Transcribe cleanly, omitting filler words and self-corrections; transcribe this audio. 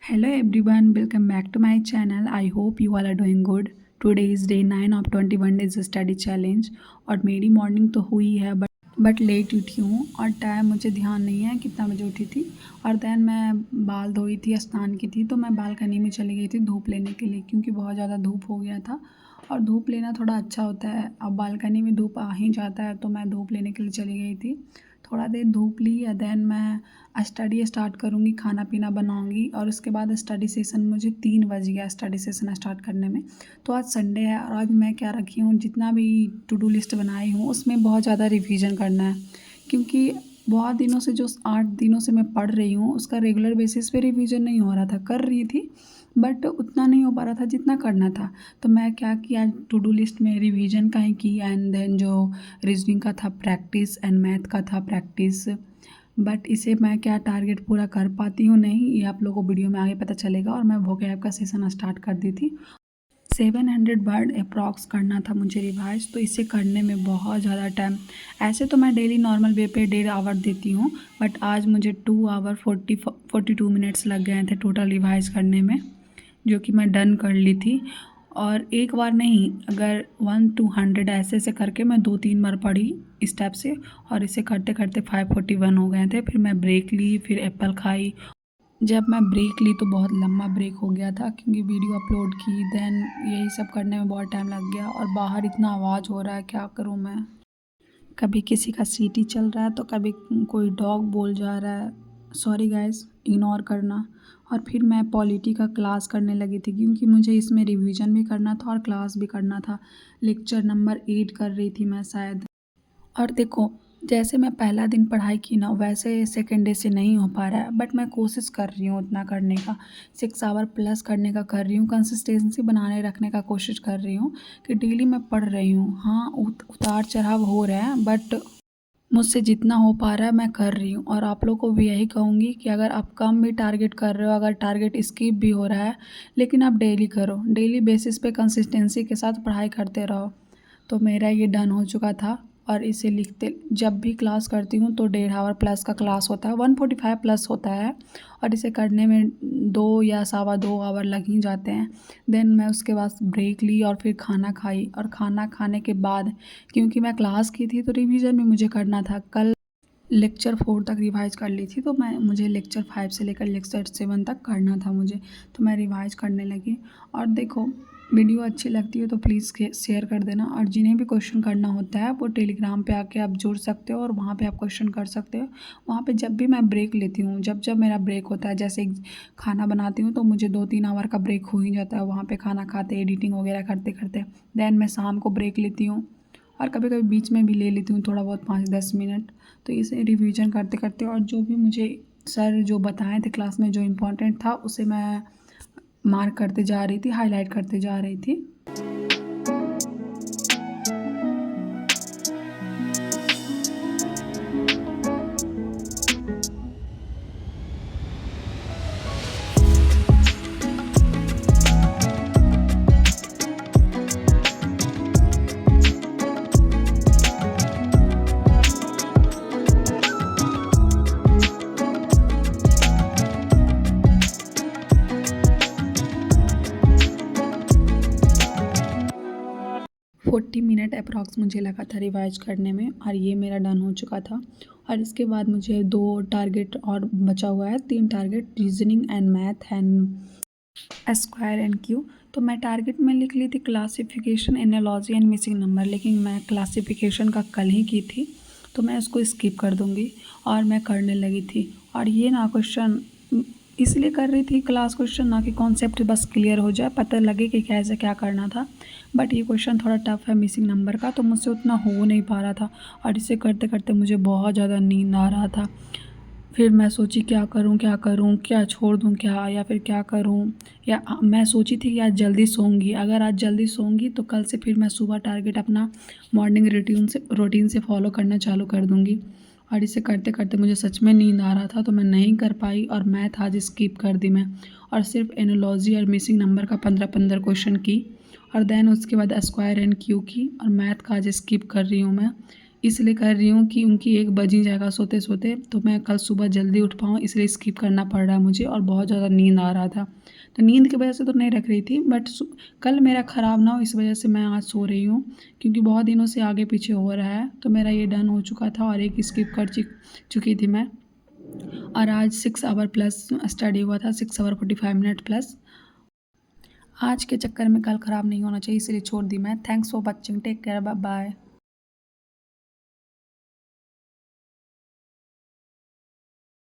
Hello everyone, welcome back to my channel. I hope you all are doing good. Today is day 9 of 21 days study challenge और मेरी morning तो हुई है but let उठी हूँ और टाइम मुझे ध्यान नहीं है कितना बजे उठी थी। और देन मैं बाल धोई थी, स्नान की थी, तो मैं बालकनी में चली गई थी धूप लेने के लिए क्योंकि बहुत ज़्यादा धूप हो गया था और धूप लेना थोड़ा अच्छा होता है। अब बालकनी में धूप आ ही जाता है तो मैं धूप लेने के लिए चली गई थी। थोड़ा देर धूप ली या देन मैं स्टडी स्टार्ट करूँगी, खाना पीना बनाऊँगी और उसके बाद स्टडी सेशन मुझे 3 बज गया स्टडी सेशन स्टार्ट करने में। तो आज संडे है और आज मैं क्या रखी हूँ, जितना भी टू डू लिस्ट बनाई हूँ उसमें बहुत ज़्यादा रिवीजन करना है क्योंकि बहुत दिनों से जो 8 दिनों से मैं पढ़ रही हूँ उसका रेगुलर बेसिस पे रिवीजन नहीं हो रहा था। कर रही थी बट उतना नहीं हो पा रहा था जितना करना था। तो मैं क्या किया, टू डू लिस्ट में रिवीजन का ही की एंड देन जो रीजनिंग का था प्रैक्टिस एंड मैथ का था प्रैक्टिस। बट इसे मैं क्या टारगेट पूरा कर पाती हूँ नहीं, ये आप लोगों को वीडियो में आगे पता चलेगा। और मैं वोकैब का सेशन स्टार्ट कर दी थी। 700 वर्ड अप्रॉक्स करना था मुझे रिवाइज, तो इसे करने में बहुत ज़्यादा टाइम। ऐसे तो मैं डेली नॉर्मल वे पे 1.5 आवर देती हूँ बट आज मुझे 2 आवर 42 मिनट्स लग गए थे टोटल रिवाइज करने में, जो कि मैं डन कर ली थी। और एक बार नहीं, अगर 1 to 100 ऐसे ऐसे करके मैं 2-3 बार पढ़ी स्टेप से और इसे करते करते 541 हो गए थे। फिर मैं ब्रेक ली, फिर एप्पल खाई। जब मैं ब्रेक ली तो बहुत लंबा ब्रेक हो गया था क्योंकि वीडियो अपलोड की, देन यही सब करने में बहुत टाइम लग गया। और बाहर इतना आवाज़ हो रहा है, क्या करूँ मैं। कभी किसी का सीटी चल रहा है तो कभी कोई डॉग बोल जा रहा है। सॉरी गाइस, इग्नोर करना। और फिर मैं पॉलिटी का क्लास करने लगी थी क्योंकि मुझे इसमें रिवीजन भी करना था और क्लास भी करना था। लेक्चर नंबर 8 कर रही थी मैं शायद। और देखो, जैसे मैं पहला दिन पढ़ाई की ना वैसे सेकेंड डे से नहीं हो पा रहा है बट मैं कोशिश कर रही हूँ उतना करने का, 6 आवर प्लस करने का कर रही हूँ, कंसिस्टेंसी बनाने रखने का कोशिश कर रही हूँ कि डेली मैं पढ़ रही हूँ। हाँ, उतार चढ़ाव हो रहा है बट मुझसे जितना हो पा रहा है मैं कर रही हूँ। और आप लोग को भी यही कहूँगी कि अगर आप कम भी टारगेट कर रहे हो, अगर टारगेट स्किप भी हो रहा है, लेकिन आप डेली करो, डेली बेसिस पे कंसिस्टेंसी के साथ पढ़ाई करते रहो। तो मेरा ये डन हो चुका था। और इसे लिखते जब भी क्लास करती हूँ तो 1.5 आवर प्लस का क्लास होता है, 145 प्लस होता है और इसे करने में 2 या 2.25 आवर लग ही जाते हैं। देन मैं उसके बाद ब्रेक ली और फिर खाना खाई और खाना खाने के बाद क्योंकि मैं क्लास की थी तो रिवीजन भी मुझे करना था। कल लेक्चर 4 तक रिवाइज कर ली थी तो मुझे लेक्चर 5 से लेकर लेक्चर 7 तक करना था मुझे, तो मैं रिवाइज करने लगी। और देखो, वीडियो अच्छी लगती है तो प्लीज़ शेयर कर देना। और जिन्हें भी क्वेश्चन करना होता है वो टेलीग्राम पे आके आप जुड़ सकते हो और वहाँ पे आप क्वेश्चन कर सकते हो। वहाँ पे जब भी मैं ब्रेक लेती हूँ, जब जब मेरा ब्रेक होता है, जैसे खाना बनाती हूँ तो मुझे 2-3 आवर का ब्रेक हो ही जाता है वहाँ पे, खाना खाते एडिटिंग वगैरह करते करते। देन मैं शाम को ब्रेक लेती हूँ और कभी कभी बीच में भी ले लेती हूँ थोड़ा बहुत 5-10 मिनट। तो इसे रिवीजन करते करते और जो भी मुझे सर जो बताए थे क्लास में जो इम्पोर्टेंट था उसे मैं मार्क करते जा रही थी, हाईलाइट करते जा रही थी। 40 मिनट अप्रॉक्स मुझे लगा था रिवाइज करने में और ये मेरा डन हो चुका था। और इसके बाद मुझे 2 टारगेट और बचा हुआ है, 3 target, reasoning and math and square and Q. तो मैं टारगेट में लिख ली थी classification, analogy and missing number, लेकिन मैं क्लासिफिकेशन का कल ही की थी तो मैं उसको स्किप कर दूँगी और मैं करने लगी थी। और ये ना क्वेश्चन इसलिए कर रही थी, क्लास क्वेश्चन ना कि कॉन्सेप्ट बस क्लियर हो जाए, पता लगे कि कैसे क्या करना था। बट ये क्वेश्चन थोड़ा टफ है मिसिंग नंबर का, तो मुझसे उतना हो नहीं पा रहा था और इसे करते करते मुझे बहुत ज़्यादा नींद आ रहा था। फिर मैं सोची क्या करूं क्या करूं, क्या छोड़ दूं क्या या फिर क्या करूं। या मैं सोची थी कि आज जल्दी सोऊंगी, अगर आज जल्दी सोऊंगी तो कल से फिर मैं सुबह टारगेट अपना मॉर्निंग रूटीन से फॉलो करना चालू कर दूंगी। और इसे करते करते मुझे सच में नींद आ रहा था तो मैं नहीं कर पाई और मैथ आज स्किप कर दी मैं। और सिर्फ एनालॉजी और मिसिंग नंबर का 15-15 क्वेश्चन की और देन उसके बाद स्क्वायर एंड क्यू की और मैथ का आज स्किप कर रही हूँ मैं। इसलिए कर रही हूँ कि उनकी 1 बज ही जाएगा सोते सोते, तो मैं कल सुबह जल्दी उठ पाऊँ, इसलिए स्किप करना पड़ रहा है मुझे और बहुत ज़्यादा नींद आ रहा था। तो नींद की वजह से तो नहीं रख रही थी, बट कल मेरा ख़राब ना हो इस वजह से मैं आज सो रही हूँ, क्योंकि बहुत दिनों से आगे पीछे हो रहा है। तो मेरा ये डन हो चुका था और एक स्किप कर चुकी थी मैं। और आज 6 आवर प्लस स्टडी हुआ था, 6 आवर 45 मिनट प्लस। आज के चक्कर में कल ख़राब नहीं होना चाहिए, इसलिए छोड़ दी मैं। Thanks for watching, take care, bye bye.